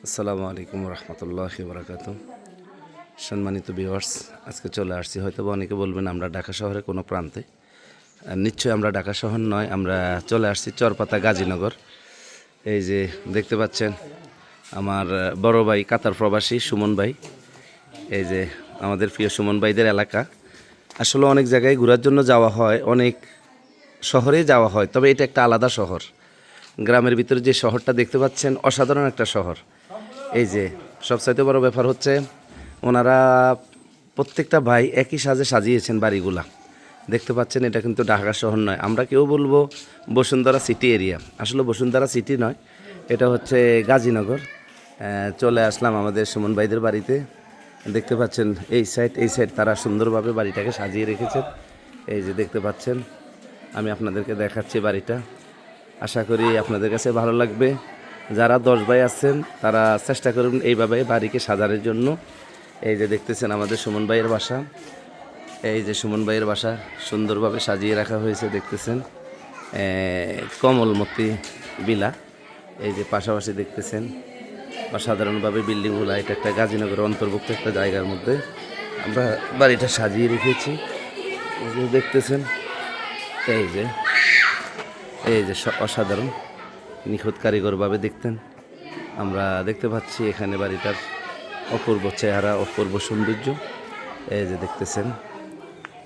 আসসালামু আলাইকুম রহমতুল্লাহি বারাকাতু। সম্মানিত ভিউয়ার্স, আজকে চলে আসছি, হয়তো অনেকে বলবেন আমরা ঢাকা শহরে কোনো প্রান্তে। নিশ্চয়ই আমরা ঢাকা শহর নয়, আমরা চলে আসছি চরপাতা গাজীনগর। এই যে দেখতে পাচ্ছেন আমার বড় ভাই কাতার প্রবাসী সুমন ভাই। এই যে আমাদের প্রিয় সুমন ভাইদের এলাকা। আসলে অনেক জায়গায় ঘোরার জন্য যাওয়া হয়, অনেক শহরেই যাওয়া হয়, তবে এটা একটা আলাদা শহর। গ্রামের ভিতরে যে শহরটা দেখতে পাচ্ছেন অসাধারণ একটা শহর। এই যে সবচাইতে বড় ব্যাপার হচ্ছে ওনারা প্রত্যেকটা ভাই একই সাজে সাজিয়েছেন বাড়িগুলা। দেখতে পাচ্ছেন এটা কিন্তু ঢাকা শহর নয়, আমরা কেউ বলবো বসুন্ধরা সিটি এরিয়া, আসলে বসুন্ধরা সিটি নয়, এটা হচ্ছে গাজীনগর। চলে আসলাম আমাদের সুমন ভাইদের বাড়িতে। দেখতে পাচ্ছেন এই সাইড তারা সুন্দরভাবে বাড়িটাকে সাজিয়ে রেখেছেন। এই যে দেখতে পাচ্ছেন, আমি আপনাদেরকে দেখাচ্ছি বাড়িটা। আশা করি আপনাদের কাছে ভালো লাগবে। যারা 10 ভাই আছেন তারা চেষ্টা করুন এইভাবে বাড়িকে সাজানোর জন্য। এই যে দেখতেছেন আমাদের সুমন ভাইয়ের বাসা। এই যে সুমন ভাইয়ের বাসা সুন্দরভাবে সাজিয়ে রাখা হয়েছে, দেখতেছেন কমলমতি বিলা। এই যে পাশাপাশি দেখতেছেন অসাধারণভাবে বিল্ডিংগুলো। এটা একটা গাজীনগরের অন্তর্ভুক্ত একটা জায়গার মধ্যে আমরা বাড়িটা সাজিয়ে রেখেছি। এই যে দেখতেছেন, এই যে অসাধারণ নিখুঁত কারিগরভাবে দেখতেন আমরা দেখতে পাচ্ছি এখানে বাড়িটার অপূর্ব চেহারা, অপূর্ব সৌন্দর্য। এই যে দেখতেছেন,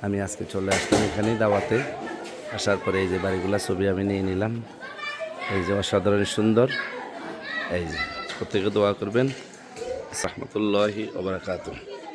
আমি আজকে চলে আসলাম এখানেই দাওয়াতে। আসার পরে এই যে বাড়িগুলা ছবি আমি নিয়ে নিলাম। এই যে অসাধারণ সুন্দর। এই যে প্রত্যেকে দোয়া করবেন। রাহমাতুল্লাহি ওয়া বারাকাতুহু।